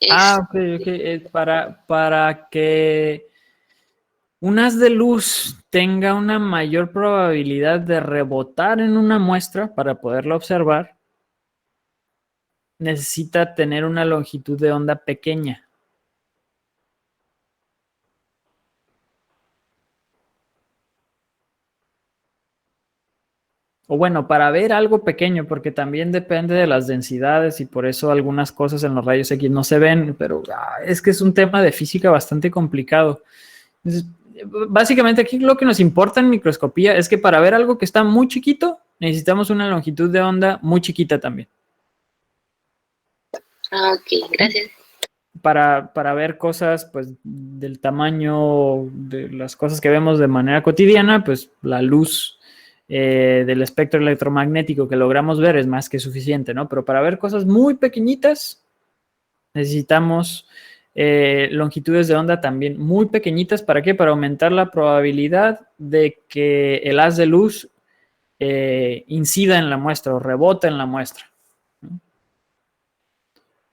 es- Ok. Para que un haz de luz tenga una mayor probabilidad de rebotar en una muestra para poderla observar, necesita tener una longitud de onda pequeña. O bueno, para ver algo pequeño, porque también depende de las densidades y por eso algunas cosas en los rayos X no se ven, pero es que es un tema de física bastante complicado. Entonces, básicamente aquí lo que nos importa en microscopía es que para ver algo que está muy chiquito, necesitamos una longitud de onda muy chiquita también. Ok, gracias. Para ver cosas pues del tamaño de las cosas que vemos de manera cotidiana, pues la luz del espectro electromagnético que logramos ver es más que suficiente, ¿no? Pero para ver cosas muy pequeñitas necesitamos longitudes de onda también muy pequeñitas. ¿Para qué? Para aumentar la probabilidad de que el haz de luz incida en la muestra o rebota en la muestra, ¿no?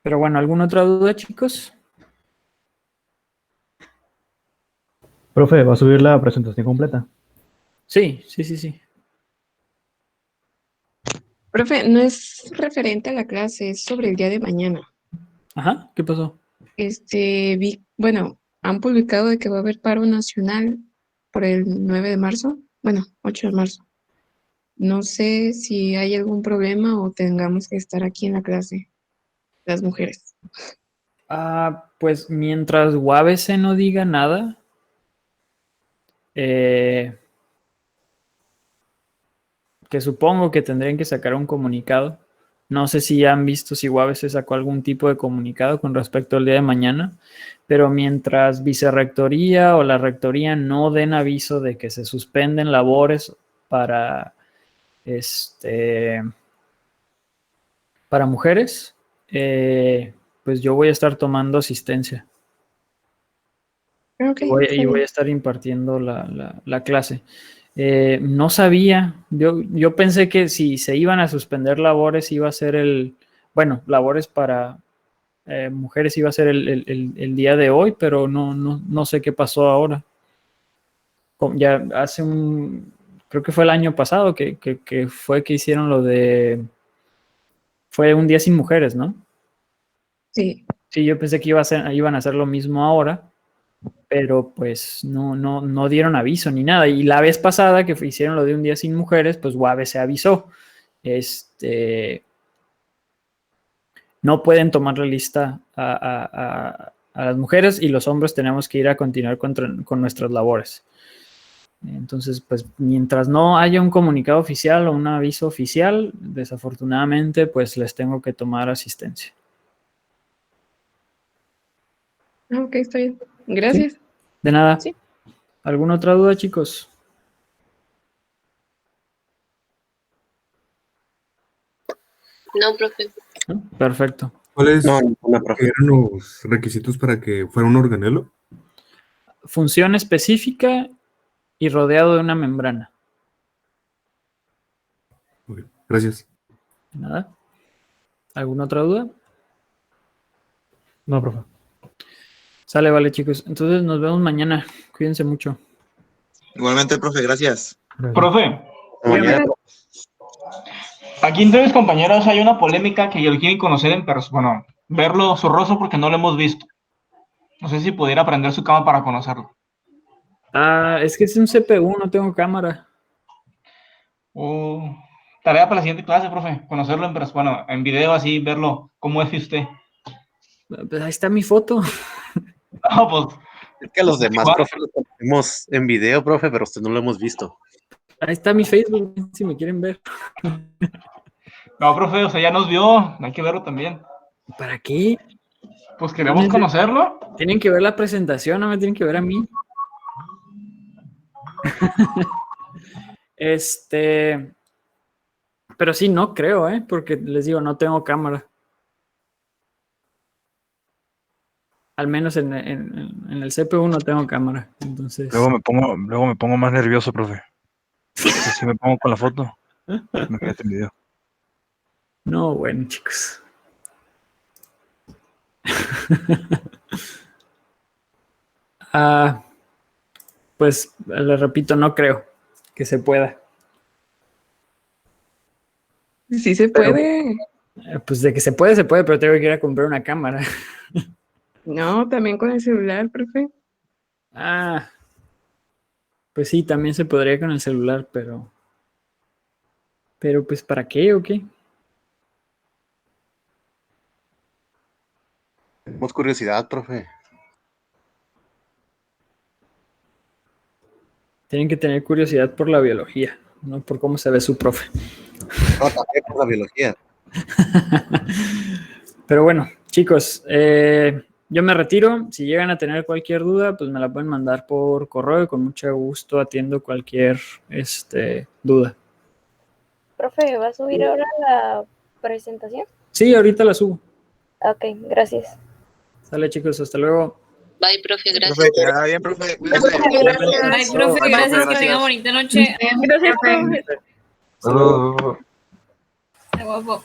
Pero bueno, ¿alguna otra duda, chicos? Profe, ¿va a subir la presentación completa? Sí. Profe, no es referente a la clase, es sobre el día de mañana. Ajá, ¿qué pasó? Bueno, han publicado de que va a haber paro nacional por el 9 de marzo, bueno, 8 de marzo. No sé si hay algún problema o tengamos que estar aquí en la clase, las mujeres. Pues mientras UABC no diga nada, que supongo que tendrían que sacar un comunicado. No sé si ya han visto si UABC sacó algún tipo de comunicado con respecto al día de mañana, pero mientras vicerrectoría o la rectoría no den aviso de que se suspenden labores para para mujeres, pues yo voy a estar tomando asistencia. Ok, Y voy a estar impartiendo la clase. No sabía, yo pensé que si se iban a suspender labores iba a ser labores para mujeres iba a ser el día de hoy, pero no sé qué pasó ahora. Ya creo que fue el año pasado que fue que hicieron fue un día sin mujeres, ¿no? Sí. Sí, yo pensé que iban a hacer lo mismo ahora, pero pues no dieron aviso ni nada. Y la vez pasada que hicieron lo de un día sin mujeres, pues UABC se avisó. No pueden tomar la lista a las mujeres y los hombres tenemos que ir a continuar con nuestras labores. Entonces, pues mientras no haya un comunicado oficial o un aviso oficial, desafortunadamente, pues les tengo que tomar asistencia. Ok, está bien. Gracias. ¿Sí? De nada. Sí. ¿Alguna otra duda, chicos? No, profe. ¿No? Perfecto. ¿Cuáles No, profe. eran los requisitos para que fuera un organelo? Función específica y rodeado de una membrana. Ok, gracias. De nada. ¿Alguna otra duda? No, profe. Sale, vale, chicos. Entonces nos vemos mañana. Cuídense mucho. Igualmente, profe, gracias. Profe, Mañana, aquí entre mis compañeros hay una polémica que yo quiero conocer en persona, bueno, verlo su rostro porque no lo hemos visto. No sé si pudiera prender su cámara para conocerlo. Es que es un CPU, no tengo cámara. Tarea para la siguiente clase, profe, conocerlo en persona, bueno, en video así, verlo, cómo es usted. Pues ahí está mi foto. No, pues. es que a los demás, igual. profe, los conocemos en video, profe, pero usted no lo hemos visto. Ahí está mi Facebook, si me quieren ver. No, profe, o sea, ya nos vio, hay que verlo también. ¿Para qué? Pues queremos conocerlo. Tienen que ver la presentación, no me tienen que ver a mí. Pero sí, no creo, porque les digo, no tengo cámara. Al menos en el CPU no tengo cámara. Entonces. Luego me pongo más nervioso, profe. Si me pongo con la foto, me quedé en video. No, bueno, chicos. Pues le repito, no creo que se pueda. Sí se puede. Pues de que se puede, pero tengo que ir a comprar una cámara. No, también con el celular, profe. Pues sí, también se podría con el celular, pero pues ¿para qué o qué? Tenemos curiosidad, profe. Tienen que tener curiosidad por la biología, no por cómo se ve su profe. No, también por la biología. Pero bueno, chicos, yo me retiro. Si llegan a tener cualquier duda, pues me la pueden mandar por correo y con mucho gusto atiendo cualquier duda. Profe, ¿va a subir ahora la presentación? Sí, ahorita la subo. Ok, gracias. Sale, chicos, hasta luego. Bye, profe, gracias. Profe, que vaya bien, profe. Cuídese. Ay, profe, gracias, que tenga bonita noche. Gracias, profe. Está guapo.